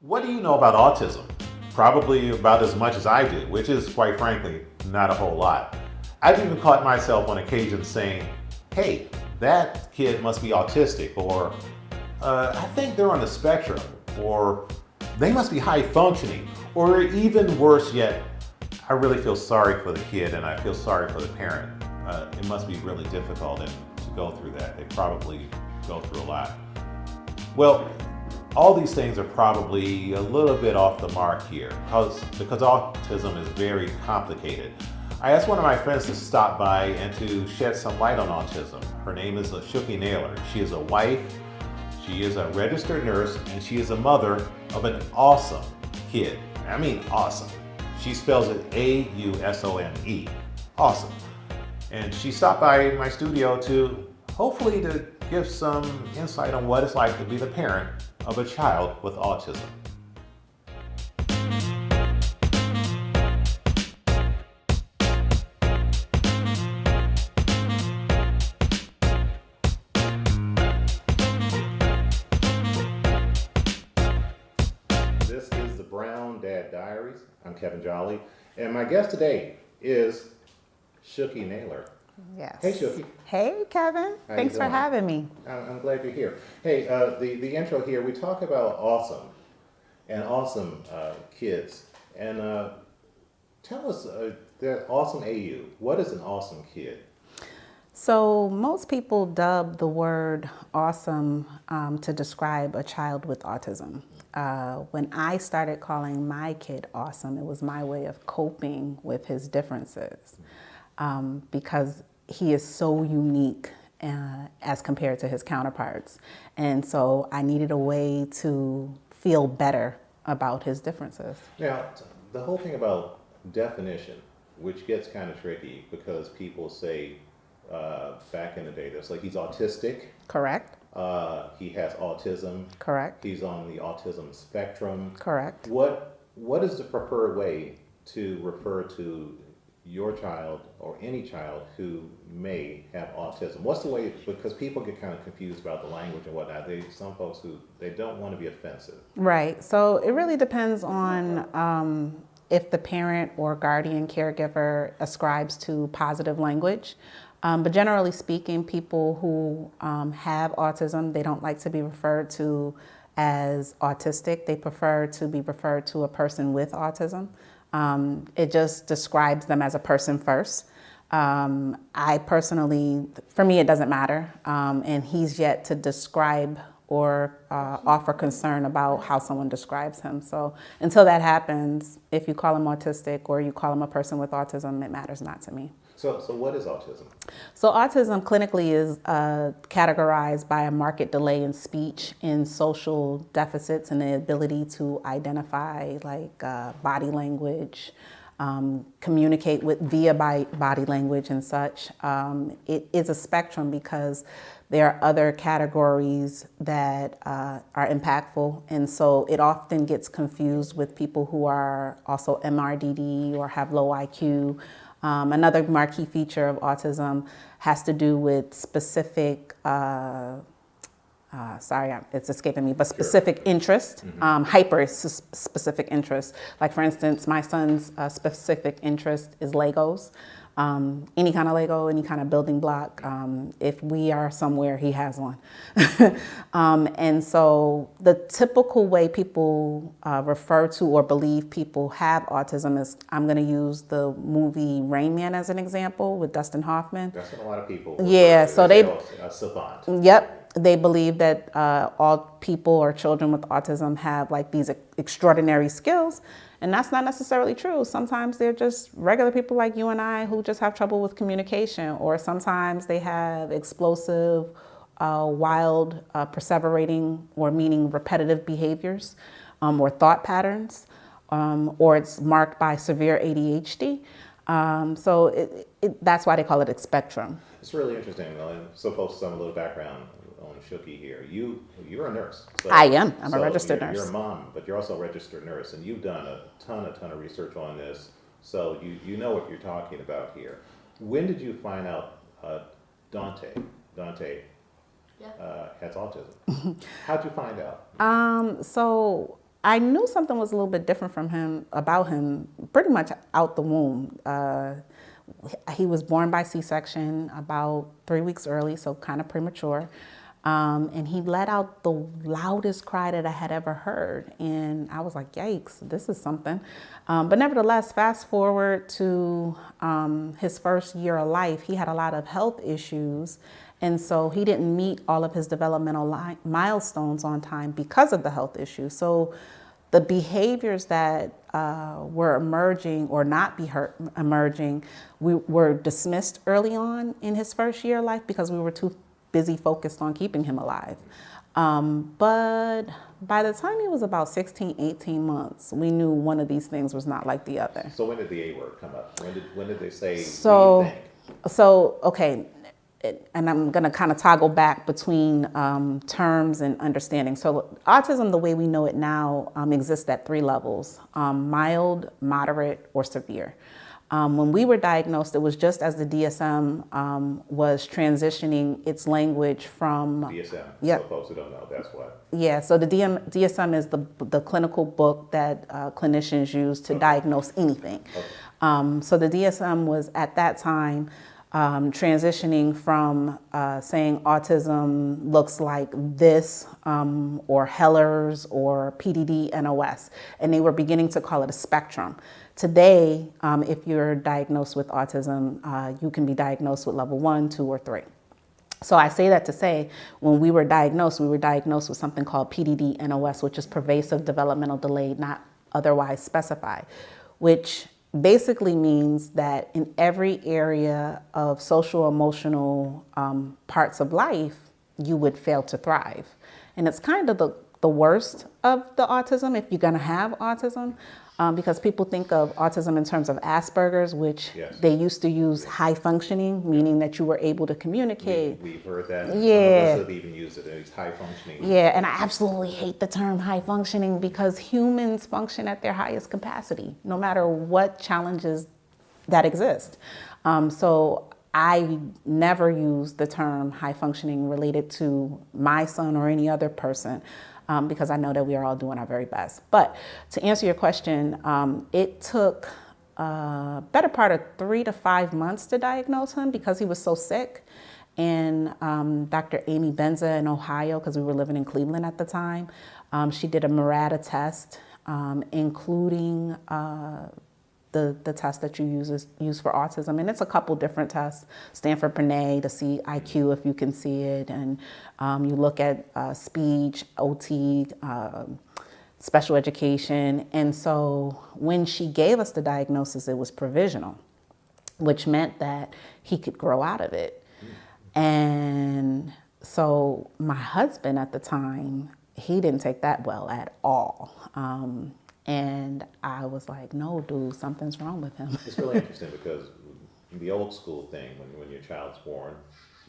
What do you know about autism? Probably about as much as I do, which is quite frankly not a whole lot. I've even caught myself on occasion saying, hey, that kid must be autistic, or I think they're on the spectrum, or they must be high functioning, or even worse yet, I really feel sorry for the kid and I feel sorry for the parent. It must be really difficult and to go through that. They probably go through a lot. Well, all these things are probably a little bit off the mark here because autism is very complicated. I asked one of my friends to stop by and to shed some light on autism. Her name is Chuki Naylor. She is a wife, she is a registered nurse, and she is a mother of an awesome kid. I mean awesome. She spells it A-U-S-O-M-E. Awesome. And she stopped by my studio to hopefully to give some insight on what it's like to be the parent of a child with autism. This is the Brown Dad Diaries. I'm Kevin Jolly, and my guest today is Chuki Naylor. Yes. Hey, Chuki. Hey, Kevin. How Thanks you for doing? having me. I'm glad you're here. Hey, the intro here, we talk about awesome and awesome kids. And tell us, that awesome AU, what is an awesome kid? So, most people dub the word awesome to describe a child with autism. When I started calling my kid awesome, it was my way of coping with his differences because he is so unique as compared to his counterparts. And so I needed a way to feel better about his differences. Now, the whole thing about definition, which gets kind of tricky because people say back in the day, there's like he's autistic. Correct? He has autism. Correct. He's on the autism spectrum. Correct. What is the preferred way to refer to your child or any child who may have autism? What's the way, because people get kind of confused about the language and whatnot. Some folks who, they don't want to be offensive. Right. So it really depends on if the parent or guardian caregiver ascribes to positive language. But generally speaking, people who have autism, they don't like to be referred to as autistic. They prefer to be referred to a person with autism. It just describes them as a person first. I personally, for me, it doesn't matter. And he's yet to describe or offer concern about how someone describes him. So until that happens, if you call him autistic or you call him a person with autism, it matters not to me. So what is autism? So autism clinically is categorized by a marked delay in speech, in social deficits, and the ability to identify like body language, communicate with via body language and such. It is a spectrum because there are other categories that are impactful, and so it often gets confused with people who are also MRDD or have low IQ. Another marquee feature of autism has to do with specific, it's escaping me, but specific interest, hyper specific interest. Like for instance, my son's specific interest is Legos. Any kind of Lego, any kind of building block. If we are somewhere, he has one. And so the typical way people refer to or believe people have autism is, I'm going to use the movie Rain Man as an example with Dustin Hoffman. That's what a lot of people. Yeah, so they a savant. Yep, they believe that all people or children with autism have like these extraordinary skills. And that's not necessarily true. Sometimes they're just regular people like you and I who just have trouble with communication, or sometimes they have explosive, wild, perseverating, or meaning repetitive behaviors or thought patterns, or it's marked by severe ADHD. So that's why they call it a spectrum. It's really interesting. So folks, some little background on Chuki here. You're a nurse. So, I am. I'm a registered nurse. You're a mom, but you're also a registered nurse, and you've done a ton of research on this. So you know what you're talking about here. When did you find out Donte has autism? How'd you find out? So I knew something was a little bit different about him pretty much out the womb. He was born by C-section about 3 weeks early, so kind of premature. And he let out the loudest cry that I had ever heard. And I was like, yikes, this is something. But nevertheless, fast forward to his first year of life, he had a lot of health issues. And so he didn't meet all of his developmental milestones on time because of the health issues. So the behaviors that were emerging or not emerging, we were dismissed early on in his first year of life because we were too busy focused on keeping him alive. But by the time he was about 16, 18 months, we knew one of these things was not like the other. So when did the A word come up? When did they say, so, what do you think? So, okay, and I'm going to kind of toggle back between terms and understanding. So autism, the way we know it now, exists at 3 levels, mild, moderate, or severe. When we were diagnosed, it was just as the DSM was transitioning its language from... DSM, yep. for folks who don't know, that's what? Yeah, so the DSM is the clinical book that clinicians use to diagnose anything. Okay. So the DSM was at that time transitioning from saying autism looks like this or Heller's or PDD NOS, and they were beginning to call it a spectrum. Today, if you're diagnosed with autism, you can be diagnosed with level 1, 2, or 3. So I say that to say, when we were diagnosed with something called PDD NOS, which is pervasive developmental delay not otherwise specified, which basically means that in every area of social emotional parts of life, you would fail to thrive. And it's kind of the worst of the autism if you're gonna have autism, because people think of autism in terms of Asperger's, which yes. They used to use high functioning, meaning that you were able to communicate. We've heard that. Yeah. Some of us have even used it. It's high functioning. Yeah, and I absolutely hate the term high functioning because humans function at their highest capacity, no matter what challenges that exist. So I never use the term high functioning related to my son or any other person. Because I know that we are all doing our very best. But to answer your question, it took a better part of 3 to 5 months to diagnose him because he was so sick. And Dr. Amy Benza in Ohio, because we were living in Cleveland at the time, she did a Mirada test, including the test that you use for autism. And it's a couple different tests, Stanford-Binet to see IQ if you can see it. And you look at speech, OT, special education. And so when she gave us the diagnosis, it was provisional, which meant that he could grow out of it. And so my husband at the time, he didn't take that well at all. And I was like, no, dude, something's wrong with him. It's really interesting because the old school thing, when your child's born,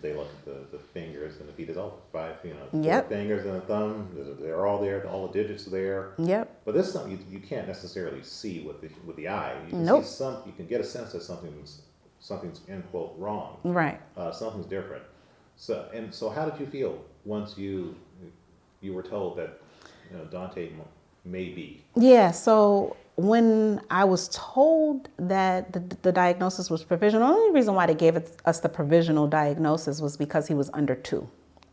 they look at the fingers and the feet is all 5, yep. 4 fingers and a thumb. They're all there. All the digits are there. Yep. But this is something you can't necessarily see with the eye. You can nope. see you can get a sense that something's end quote wrong. Right. Something's different. So how did you feel once you were told that Donte may be? Yeah, so when I was told that the diagnosis was provisional, the only reason why they gave us the provisional diagnosis was because he was under 2.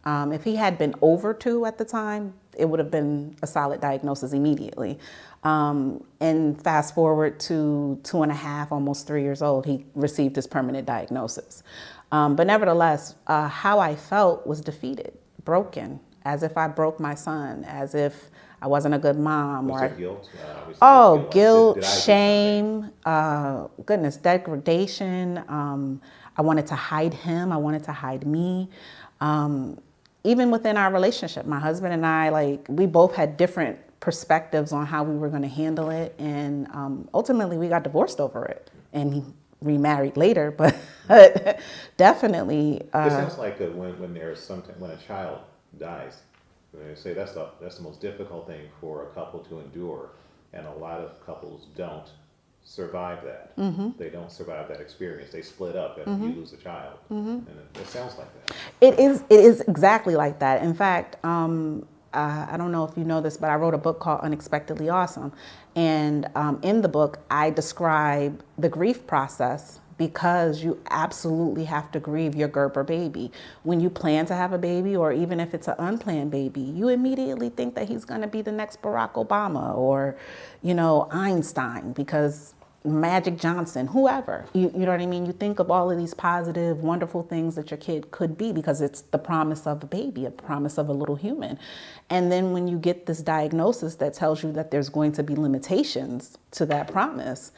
If he had been over 2 at the time, it would have been a solid diagnosis immediately. And fast forward to 2.5, almost 3 years old, he received his permanent diagnosis. But nevertheless, how I felt was defeated, broken, as if I broke my son, as if I wasn't a good mom. Was there guilt? Guilt, shame, goodness, degradation. I wanted to hide him. I wanted to hide me. Even within our relationship, my husband and I, we both had different perspectives on how we were going to handle it. And ultimately, we got divorced over it. And he remarried later, but definitely. It sounds like when there's when a child dies, they say that's the most difficult thing for a couple to endure, and a lot of couples don't survive that. Mm-hmm. They don't survive that experience. They split up and you lose a child, and it sounds like that. It is exactly like that. In fact, I don't know if you know this, but I wrote a book called Unexpectedly Ausome. And in the book, I describe the grief process because you absolutely have to grieve your Gerber baby. When you plan to have a baby, or even if it's an unplanned baby, you immediately think that he's going to be the next Barack Obama or, Einstein, because Magic Johnson, whoever, you know what I mean? You think of all of these positive, wonderful things that your kid could be because it's the promise of a baby, a promise of a little human. And then when you get this diagnosis that tells you that there's going to be limitations to that promise,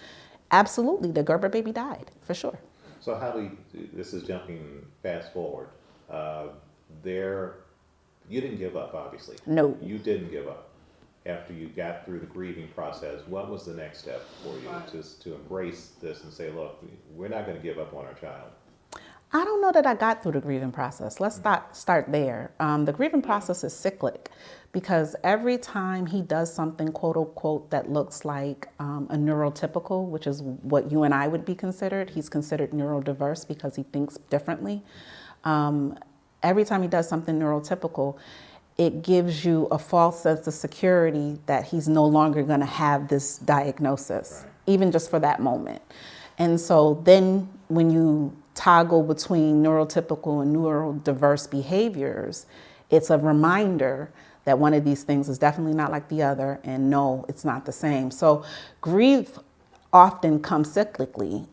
absolutely, the Gerber baby died, for sure. So how do you, this is jumping fast forward, you didn't give up, obviously. No. You didn't give up. After you got through the grieving process, what was the next step for you just to embrace this and say, look, we're not going to give up on our child? I don't know that I got through the grieving process. Let's start there. The grieving process is cyclic because every time he does something, quote unquote, that looks like a neurotypical, which is what you and I would be considered, he's considered neurodiverse because he thinks differently. Every time he does something neurotypical, it gives you a false sense of security that he's no longer going to have this diagnosis, right, even just for that moment. And so then when you toggle between neurotypical and neurodiverse behaviors, it's a reminder that one of these things is definitely not like the other, and no, it's not the same. So grief often comes cyclically.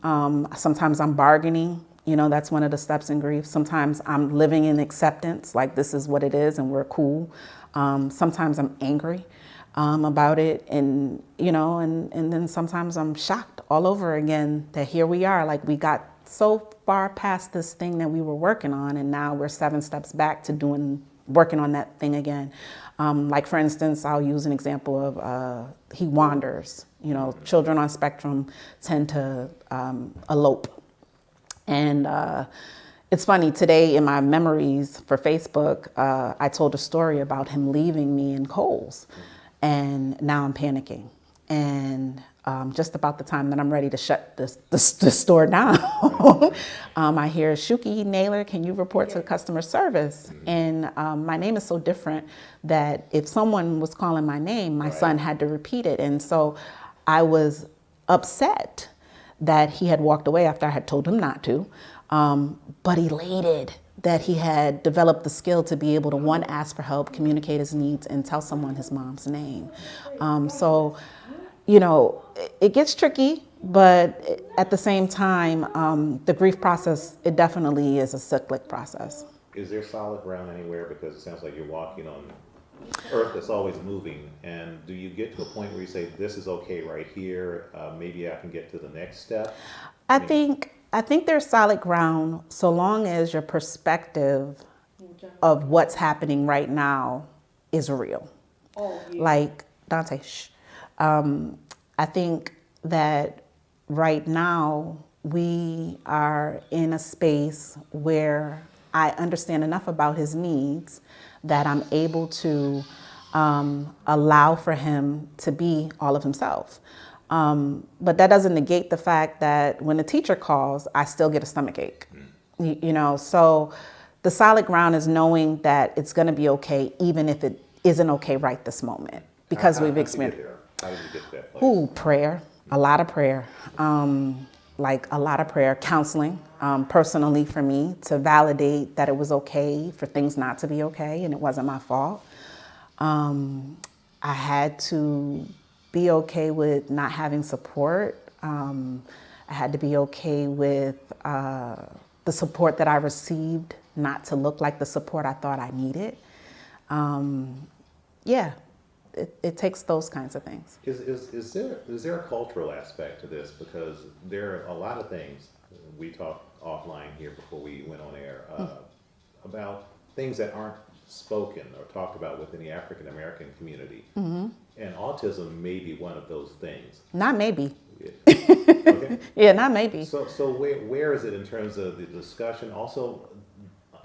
Sometimes I'm bargaining. That's one of the steps in grief. Sometimes I'm living in acceptance, like this is what it is and we're cool. Sometimes I'm angry about it, and then sometimes I'm shocked all over again that here we are, like we got so far past this thing that we were working on, and now we're 7 steps back to working on that thing again. Like for instance, I'll use an example of he wanders. Children on spectrum tend to elope. And it's funny, today in my memories for Facebook, I told a story about him leaving me in Kohl's, and now I'm panicking. And just about the time that I'm ready to shut the store down, I hear, Chuki Naylor, can you report to customer service? And my name is so different that if someone was calling my name, my son had to repeat it. And so I was upset that he had walked away after I had told him not to, but elated that he had developed the skill to be able to, one, ask for help, communicate his needs, and tell someone his mom's name. So, it gets tricky, but at the same time, the grief process, it definitely is a cyclic process. Is there solid ground anywhere? Because it sounds like you're walking on earth that's always moving. And do you get to a point where you say, this is okay right here, maybe I can get to the next step? I think there's solid ground so long as your perspective of what's happening right now is real. Like, Donte, I think that right now we are in a space where I understand enough about his needs that I'm able to allow for him to be all of himself. But that doesn't negate the fact that when the teacher calls, I still get a stomach ache. So the solid ground is knowing that it's going to be okay, even if it isn't okay right this moment, because we've experienced. How did you get to that place? Ooh, prayer, a lot of prayer. Like a lot of prayer, counseling, personally for me, to validate that it was okay for things not to be okay and it wasn't my fault. I had to be okay with not having support. I had to be okay with the support that I received not to look like the support I thought I needed. It takes those kinds of things. Is there a cultural aspect to this? Because there are a lot of things, we talked offline here before we went on air, about things that aren't spoken or talked about within the African American community. Mm-hmm. And autism may be one of those things. Not maybe. Yeah. Okay. Yeah, not maybe. So where is it in terms of the discussion? Also,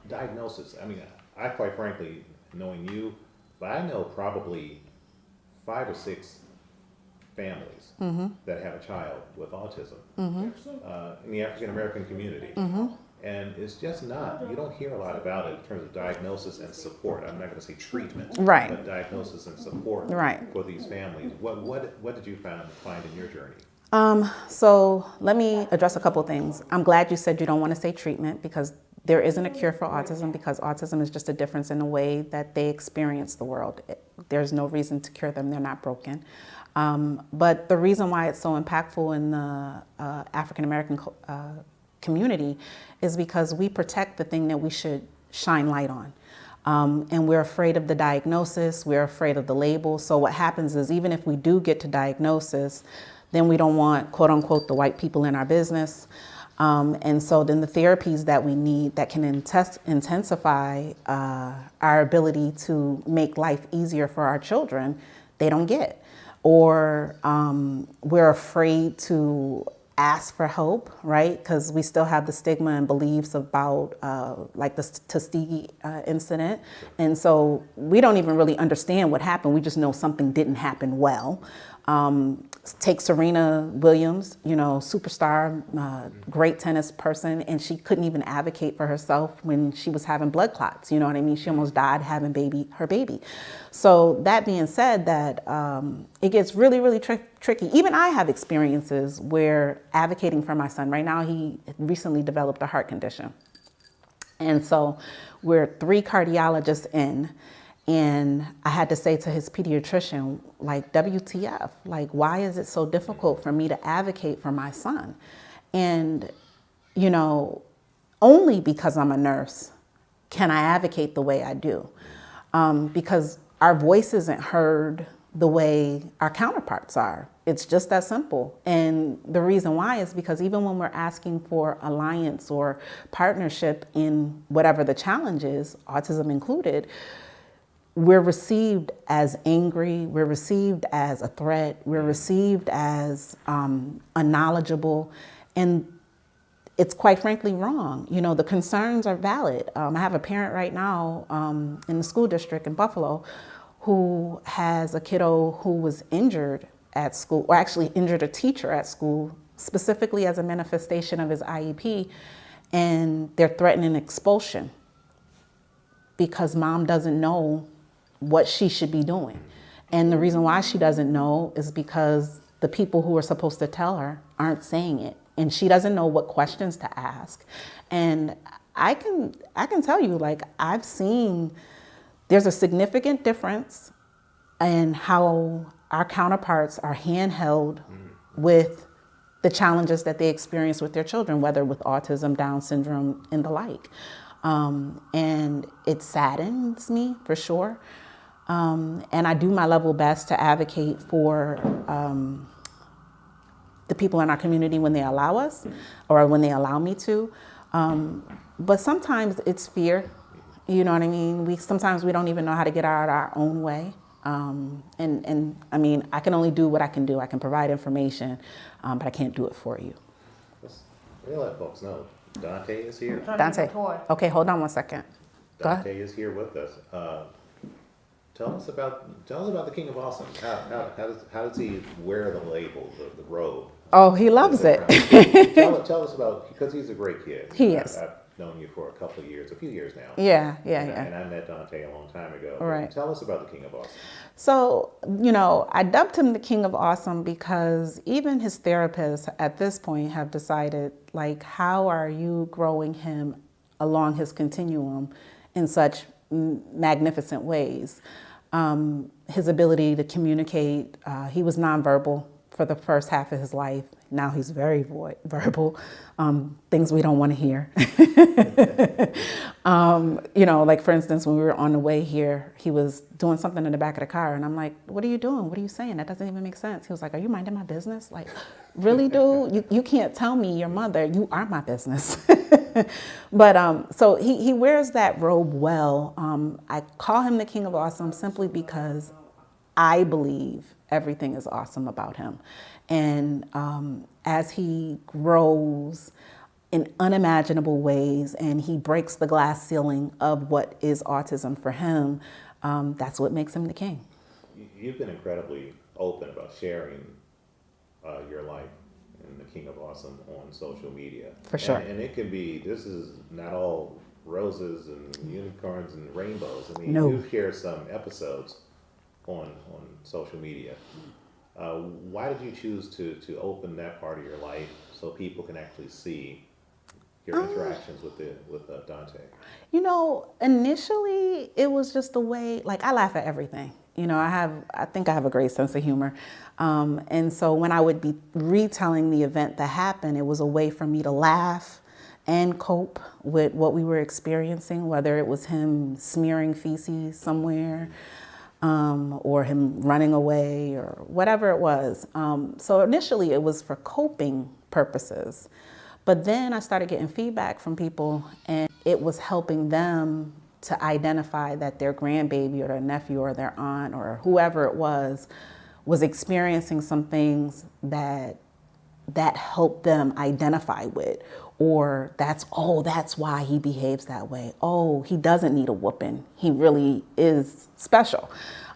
diagnosis. I mean, I quite frankly, knowing you, but I know probably 5 or 6 families that have a child with autism in the African American community. And it's just not, you don't hear a lot about it in terms of diagnosis and support. I'm not going to say treatment, Right. but diagnosis and support Right. for these families. What did you find in your journey? So let me address a couple things. I'm glad you said you don't want to say treatment, because there isn't a cure for autism, because autism is just a difference in the way that they experience the world. There's no reason to cure them. They're not broken. But the reason why it's so impactful in the African American community is because we protect the thing that we should shine light on. And we're afraid of the diagnosis, we're afraid of the label. So what happens is, even if we do get to diagnosis, then we don't want, quote unquote, the white people in our business. And so then the therapies that we need that can intensify our ability to make life easier for our children, they don't get. Or we're afraid to ask for help, right? Because we still have the stigma and beliefs about like the Tuskegee incident. And so we don't even really understand what happened. We just know something didn't happen well. Take Serena Williams, superstar, great tennis person, and she couldn't even advocate for herself when she was having blood clots. You know what I mean? She almost died having her baby. So that being said, that it gets really, really tricky. Even I have experiences where advocating for my son. Right now, he recently developed a heart condition. And so we're 3 cardiologists in. And I had to say to his pediatrician, like, WTF, like, why is it so difficult for me to advocate for my son? And, only because I'm a nurse can I advocate the way I do. Because our voice isn't heard the way our counterparts are. It's just that simple. And the reason why is because even when we're asking for alliance or partnership in whatever the challenge is, autism included, we're received as angry, we're received as a threat, we're received as unknowledgeable, and it's quite frankly wrong. The concerns are valid. I have a parent right now in the school district in Buffalo who has a kiddo who was injured at school, or actually injured a teacher at school, specifically as a manifestation of his IEP, and they're threatening expulsion because mom doesn't know what she should be doing. And the reason why she doesn't know is because the people who are supposed to tell her aren't saying it. And she doesn't know what questions to ask. And I can tell you, like, I've seen there's a significant difference in how our counterparts are handheld with the challenges that they experience with their children, whether with autism, Down syndrome, and the like. And it saddens me for sure. And I do my level best to advocate for the people in our community when they allow us, or when they allow me to. But sometimes it's fear, you know what I mean? Sometimes we don't even know how to get out our own way. And I mean, I can only do what I can do. I can provide information, but I can't do it for you. Let me let folks know. Donte is here. Donte. Okay, hold on one second. Donte is here with us. Tell us about the King of Awesome. How does he wear the label, the robe? Oh, he loves it. Tell us about, because he's a great kid. He is. I've known you for a few years now. Yeah. And I met Donte a long time ago. Right. Tell us about the King of Awesome. So, I dubbed him the King of Awesome because even his therapists at this point have decided, like, how are you growing him along his continuum in such magnificent ways? His ability to communicate, he was nonverbal for the first half of his life. Now he's very verbal, things we don't want to hear. Like, for instance, when we were on the way here, he was doing something in the back of the car, and I'm like, what are you doing? What are you saying? That doesn't even make sense. He was like, are you minding my business? Like, really, dude? You can't tell me your mother. You are my business. But so he wears that robe well. I call him the King of Awesome simply because I believe everything is awesome about him. And as he grows in unimaginable ways and he breaks the glass ceiling of what is autism for him, that's what makes him the king. You've been incredibly open about sharing your life and the King of Awesome on social media. For sure. And it can be, this is not all roses and unicorns and rainbows. I mean, No. you share some episodes on social media. Why did you choose to open that part of your life so people can actually see your interactions with Donte? You know, initially it was just the way, like, I laugh at everything. You know, I think I have a great sense of humor. And so when I would be retelling the event that happened, it was a way for me to laugh and cope with what we were experiencing, whether it was him smearing feces somewhere, or him running away or whatever it was. So initially it was for coping purposes. But then I started getting feedback from people, and it was helping them to identify that their grandbaby or their nephew or their aunt or whoever it was experiencing some things that helped them identify with, or that's why he behaves that way. Oh, he doesn't need a whooping. He really is special.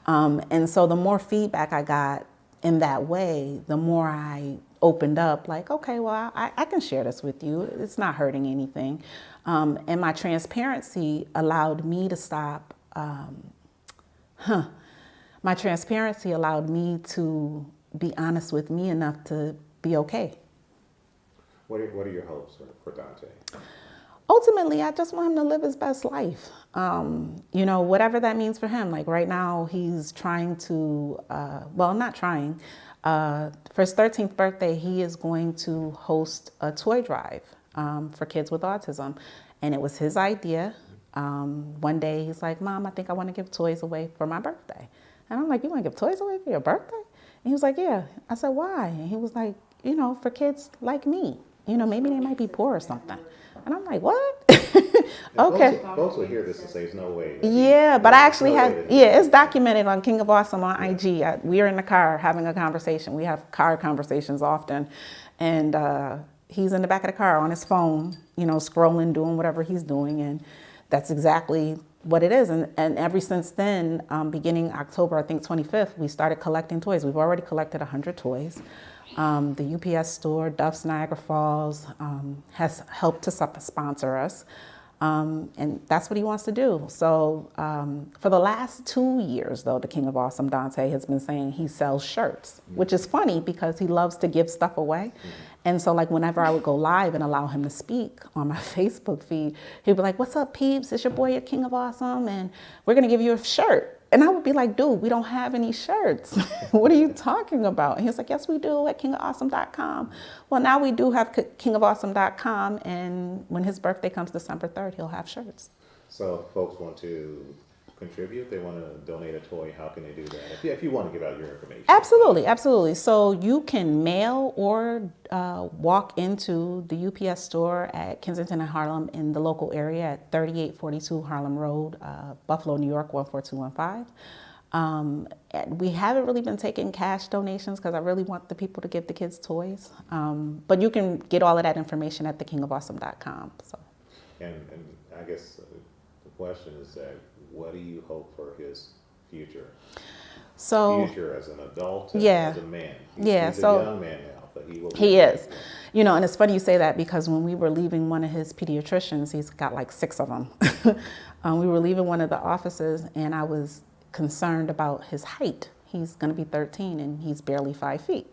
And so the more feedback I got in that way, the more I opened up, like, okay, well, I can share this with you. It's not hurting anything. And my transparency allowed me to stop. My transparency allowed me to be honest with me enough to be okay. What are your hopes for Donte? Ultimately, I just want him to live his best life. You know, whatever that means for him. Like right now, he's trying to, not trying. For his 13th birthday, he is going to host a toy drive for kids with autism. And it was his idea. One day he's like, Mom, I think I want to give toys away for my birthday. And I'm like, you want to give toys away for your birthday? And he was like, yeah. I said, why? And he was like, you know, for kids like me. You know, maybe they might be poor or something. And I'm like, what? Okay. Folks will hear this and say, there's no way. Yeah, but I actually it's documented on King of Awesome on IG. We were in the car having a conversation. We have car conversations often. And he's in the back of the car on his phone, you know, scrolling, doing whatever he's doing. And that's exactly what it is. And ever since then, beginning October, I think 25th, we started collecting toys. We've already collected 100 toys. The UPS store, Duff's Niagara Falls, has helped to sponsor us. And that's what he wants to do. So for the last 2 years, though, the King of Awesome, Donte, has been saying he sells shirts, which is funny because he loves to give stuff away. And so like whenever I would go live and allow him to speak on my Facebook feed, he'd be like, what's up, peeps? It's your boy, your King of Awesome, and we're going to give you a shirt. And I would be like, dude, we don't have any shirts. What are you talking about? And he was like, yes, we do at kingofawesome.com. Well, now we do have kingofawesome.com. And when his birthday comes December 3rd, he'll have shirts. So if folks want to contribute, they want to donate a toy, how can they do that? If you want to give out your information. Absolutely, absolutely. So you can mail or walk into the UPS store at Kensington and Harlem in the local area at 3842 Harlem Road, Buffalo, New York, 14215. We haven't really been taking cash donations because I really want the people to give the kids toys. But you can get all of that information at thekingofawesome.com. So. And I guess the question is that, what do you hope for his future? So future as an adult, and yeah, as a man. He's a young man now, but he will. He is. You know, and it's funny you say that because when we were leaving one of his pediatricians, he's got like 6 of them. We were leaving one of the offices, and I was concerned about his height. He's going to be 13, and he's barely 5 feet.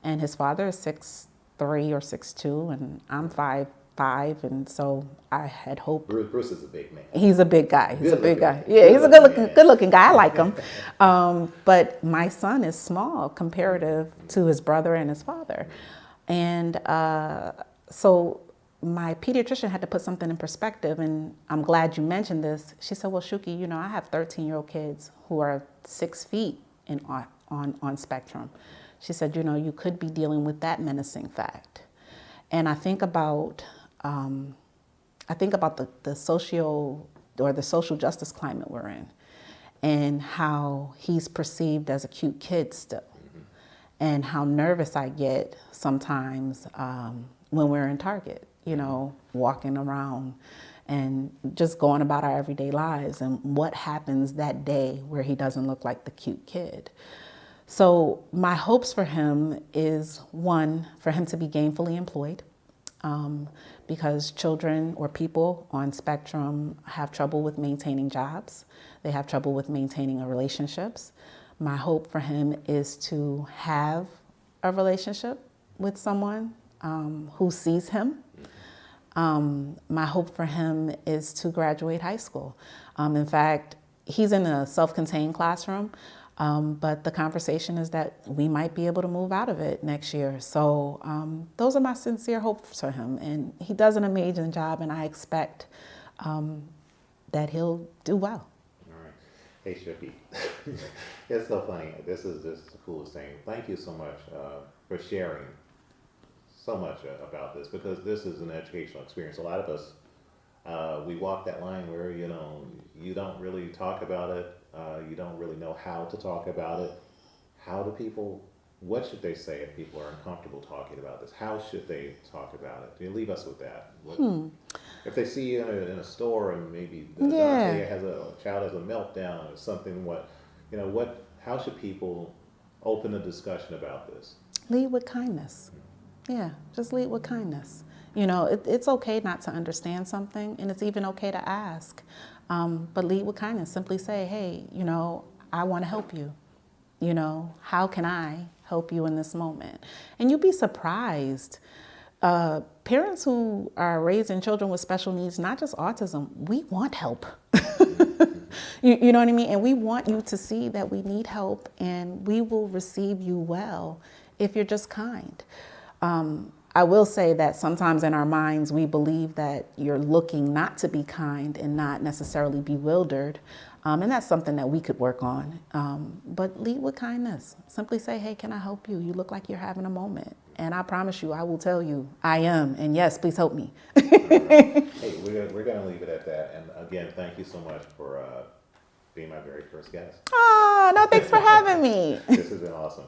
And his father is 6'3" or 6'2", and I'm 5'5", and so I had hoped. Bruce is a big man. He's a big guy. He's a big guy. Yeah, he's a good looking guy. I like him. But my son is small comparative to his brother and his father. And so my pediatrician had to put something in perspective, and I'm glad you mentioned this. She said, well, Chuki, you know, I have 13-year-old kids who are 6 feet on spectrum. She said, you know, you could be dealing with that menacing fact. And I think about the social justice climate we're in, and how he's perceived as a cute kid still, and how nervous I get sometimes when we're in Target, you know, walking around and just going about our everyday lives, and what happens that day where he doesn't look like the cute kid. So my hopes for him is, one, for him to be gainfully employed, because children or people on spectrum have trouble with maintaining jobs. They have trouble with maintaining relationships. My hope for him is to have a relationship with someone who sees him. My hope for him is to graduate high school. In fact, he's in a self-contained classroom, but the conversation is that we might be able to move out of it next year. So those are my sincere hopes for him. And he does an amazing job, and I expect that he'll do well. All right. Hey, Chuki. It's so funny. This is just the coolest thing. Thank you so much for sharing so much about this, because this is an educational experience. A lot of us, we walk that line where, you don't really talk about it. You don't really know how to talk about it. What should they say if people are uncomfortable talking about this? How should they talk about it? You leave us with that. If they see you in a store and maybe Donte child has a meltdown or something, how should people open a discussion about this? Lead with kindness. Yeah, just lead with kindness. It's okay not to understand something, and it's even okay to ask. But lead with kindness. Simply say, hey, I want to help you. How can I help you in this moment? And you'd be surprised. Parents who are raising children with special needs, not just autism, we want help. You know what I mean? And we want you to see that we need help, and we will receive you well if you're just kind. I will say that sometimes in our minds, we believe that you're looking not to be kind and not necessarily bewildered. And that's something that we could work on. But lead with kindness. Simply say, hey, can I help you? You look like you're having a moment. And I promise you, I will tell you, I am. And yes, please help me. Hey, we're going to leave it at that. And again, thank you so much for being my very first guest. Oh, no, thanks for having me. This has been awesome.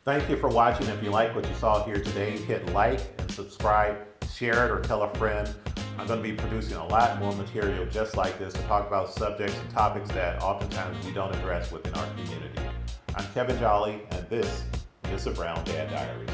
Thank you for watching. If you like what you saw here today, hit like and subscribe, share it, or tell a friend. I'm going to be producing a lot more material just like this to talk about subjects and topics that oftentimes we don't address within our community. I'm Kevin Jolly, and this is the Brown Dad Diaries.